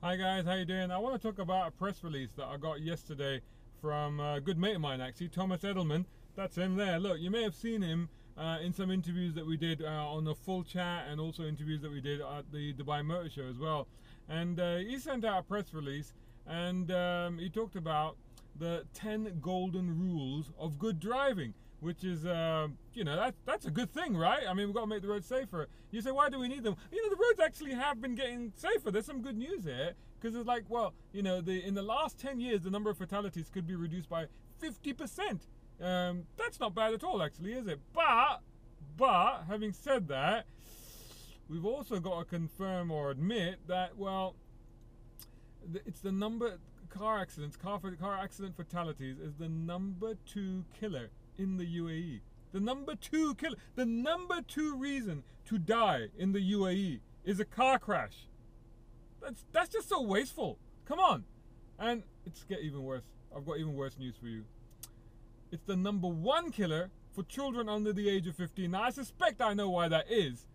Hi guys, how you doing? I want to talk about a press release that I got yesterday from a good mate of mine actually, Thomas Edelman. That's him there. Look, you may have seen him in some interviews that we did on the full chat, and also interviews that we did at the Dubai Motor Show as well. And he sent out a press release, and he talked about the 10 golden rules of good driving, which is, you know, that's a good thing, right? I mean, we've got to make the roads safer. You say, why do we need them? You know, the roads actually have been getting safer. There's some good news here, because it's like, well, you know, in the last 10 years, the number of fatalities could be reduced by 50%. That's not bad at all, actually, is it? But, having said that, we've also got to confirm or admit that, well, it's the number, car accident fatalities is the number 2 killer in the UAE. The number 2 killer, the number 2 reason to die in the UAE is a car crash. That's just so wasteful. Come on. And it's get even worse. I've got even worse news for you. It's the number 1 killer for children under the age of 15. Now I suspect I know why that is.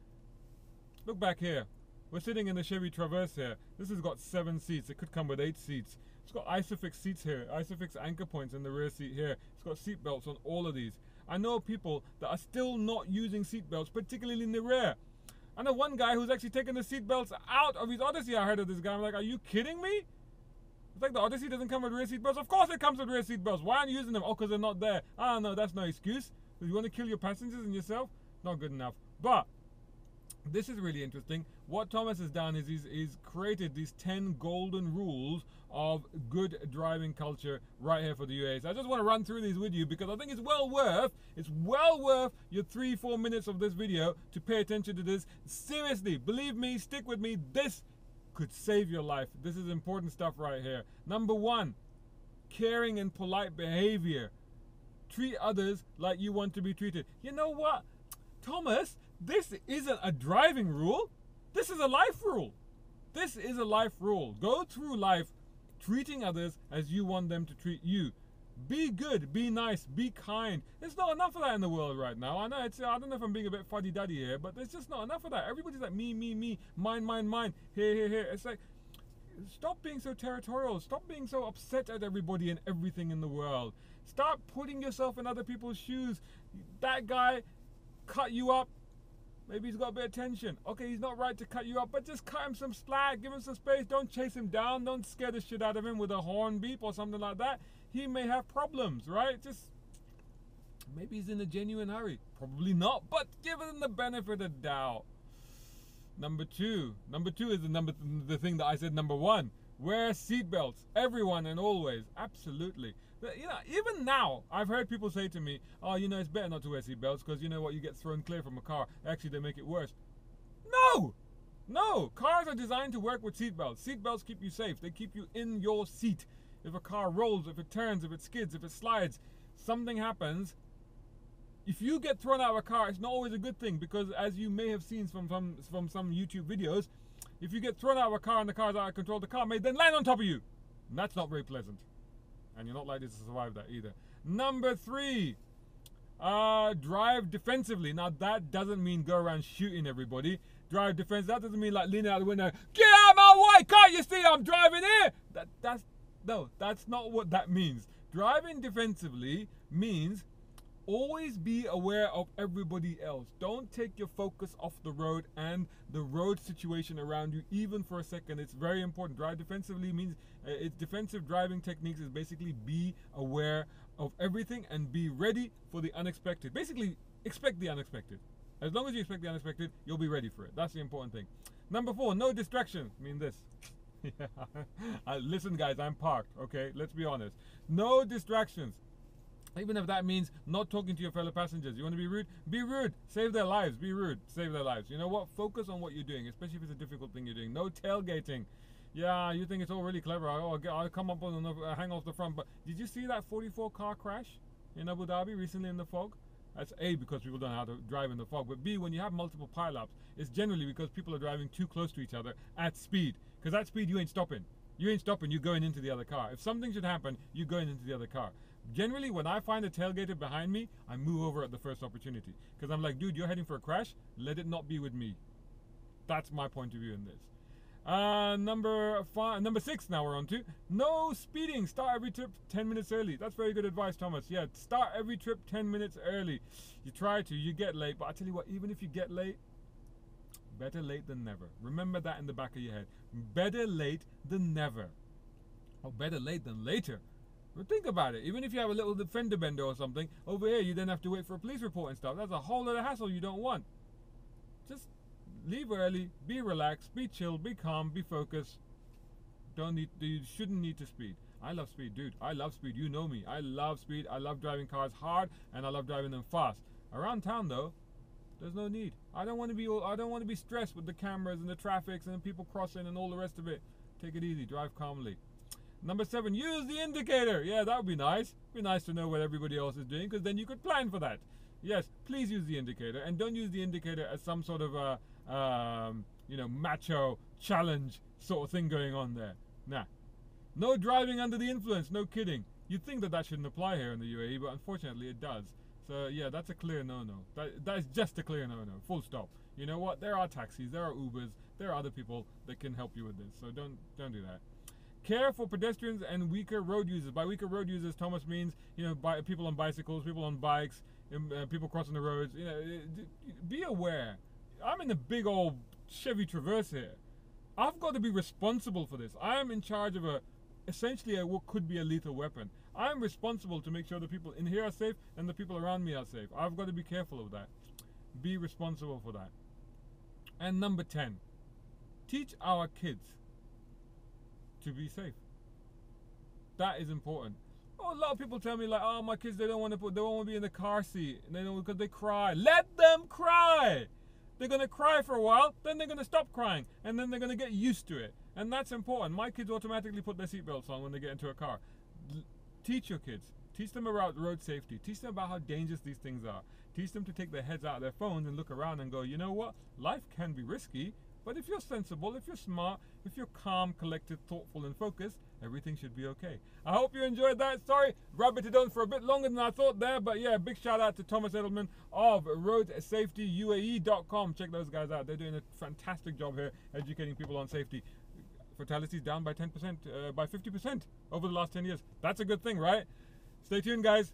Look back here. We're sitting in the Chevy Traverse here. This has got 7 seats. It could come with 8 seats. It's got Isofix seats here, Isofix anchor points in the rear seat here. It's got seat belts on all of these. I know people that are still not using seat belts, particularly in the rear. I know one guy who's actually taken the seat belts out of his Odyssey. I heard of this guy. I'm like, are you kidding me? It's like the Odyssey doesn't come with rear seat belts. Of course it comes with rear seat belts. Why aren't you using them? Oh, because they're not there. Ah, no, that's no excuse. If you want to kill your passengers and yourself, not good enough. But this is really interesting. What Thomas has done is he's created these 10 golden rules of good driving culture right here for the UAE. So I just want to run through these with you, because I think it's well worth your 3-4 minutes of this video to pay attention to this. Seriously, believe me, stick with me. This could save your life. This is important stuff right here. Number 1, caring and polite behavior. Treat others like you want to be treated. You know what, Thomas? This isn't a driving rule. This is a life rule. This is a life rule. Go through life treating others as you want them to treat you. Be good, be nice, be kind. There's not enough of that in the world right now. I know I don't know if I'm being a bit fuddy-duddy here, but there's just not enough of that. Everybody's like me, mine, here. It's like, stop being so territorial. Stop being so upset at everybody and everything in the world. Stop putting yourself in other people's shoes. That guy cut you up. Maybe he's got a bit of tension. Okay, he's not right to cut you up, but just cut him some slack, give him some space. Don't chase him down. Don't scare the shit out of him with a horn beep or something like that. He may have problems, right? Just, maybe he's in a genuine hurry. Probably not, but give him the benefit of the doubt. Number 2 is the thing that I said number 1. Wear seatbelts, everyone and always. Absolutely. But, you know, even now, I've heard people say to me, oh, you know, it's better not to wear seatbelts because you know what, you get thrown clear from a car. Actually, they make it worse. No, cars are designed to work with seatbelts. Seatbelts keep you safe. They keep you in your seat. If a car rolls, if it turns, if it skids, if it slides, something happens. If you get thrown out of a car, it's not always a good thing, because as you may have seen from some YouTube videos, if you get thrown out of a car and the car's out of control, the car may then land on top of you. And that's not very pleasant. And you're not likely to survive that either. Number 3, drive defensively. Now that doesn't mean go around shooting everybody. Drive defense. That doesn't mean like leaning out the window. Get out of my way! Can't you see I'm driving here? That's not what that means. Driving defensively means always be aware of everybody else. Don't take your focus off the road and the road situation around you, even for a second. It's very important. Drive defensively means it's defensive driving techniques is basically be aware of everything and be ready for the unexpected. Basically, expect the unexpected. As long as you expect the unexpected, you'll be ready for it. That's the important thing. Number 4, no distractions. I mean this. Listen, guys, I'm parked. Okay, let's be honest. No distractions. Even if that means not talking to your fellow passengers. You want to be rude? Be rude. Save their lives. Be rude. Save their lives. You know what? Focus on what you're doing, especially if it's a difficult thing you're doing. No tailgating. Yeah, you think it's all really clever. I'll come up on hang off the front. But did you see that 44 car crash in Abu Dhabi recently in the fog? That's A, because people don't know how to drive in the fog. But B, when you have multiple pileups, it's generally because people are driving too close to each other at speed. Because at speed, you ain't stopping. You ain't stopping. You're going into the other car. If something should happen, you're going into the other car. Generally, when I find a tailgater behind me, I move over at the first opportunity. Because I'm like, dude, you're heading for a crash? Let it not be with me. That's my point of view in this. Number 6 now we're on to. No speeding. Start every trip 10 minutes early. That's very good advice, Thomas. Yeah, start every trip 10 minutes early. You try to, you get late, but I tell you what, even if you get late, better late than never. Remember that in the back of your head. Better late than never. Or better late than later. But think about it. Even if you have a little fender bender or something, over here you then have to wait for a police report and stuff. That's a whole lot of hassle you don't want. Just leave early, be relaxed, be chill, be calm, be focused. You shouldn't need to speed. I love speed, dude. I love speed. You know me. I love speed. I love driving cars hard, and I love driving them fast. Around town, though, there's no need. I don't want to be stressed with the cameras and the traffics and the people crossing and all the rest of it. Take it easy. Drive calmly. Number 7, use the indicator. Yeah, that would be nice. Be nice to know what everybody else is doing, because then you could plan for that. Yes, please use the indicator, and don't use the indicator as some sort of macho challenge sort of thing going on there. Nah. No driving under the influence. No kidding. You'd think that shouldn't apply here in the UAE, but unfortunately it does. So yeah, that's a clear no-no. That is just a clear no-no. Full stop. You know what? There are taxis, there are Ubers, there are other people that can help you with this. So don't do that. Care for pedestrians and weaker road users. By weaker road users, Thomas means people on bicycles, people on bikes, people crossing the roads. Be aware. I'm in a big old Chevy Traverse here. I've got to be responsible for this. I am in charge of essentially what could be a lethal weapon. I am responsible to make sure the people in here are safe and the people around me are safe. I've got to be careful of that. Be responsible for that. And number 10, teach our kids to be safe. That is important. Oh, a lot of people tell me like, oh, my kids, they don't want to be in the car seat, and they don't, because they cry. Let them cry. They're going to cry for a while, then they're going to stop crying, and then they're going to get used to it. And that's important. My kids automatically put their seatbelts on when they get into a car. Teach your kids. Teach them about road safety. Teach them about how dangerous these things are. Teach them to take their heads out of their phones and look around and go, you know what? Life can be risky, but if you're sensible, if you're smart, if you're calm, collected, thoughtful, and focused, everything should be okay. I hope you enjoyed that. Sorry, rabbited on for a bit longer than I thought there, but yeah, big shout out to Thomas Edelman of roadsafetyuae.com. Check those guys out. They're doing a fantastic job here educating people on safety. Fatalities down by 10%, by 50% over the last 10 years. That's a good thing, right? Stay tuned, guys.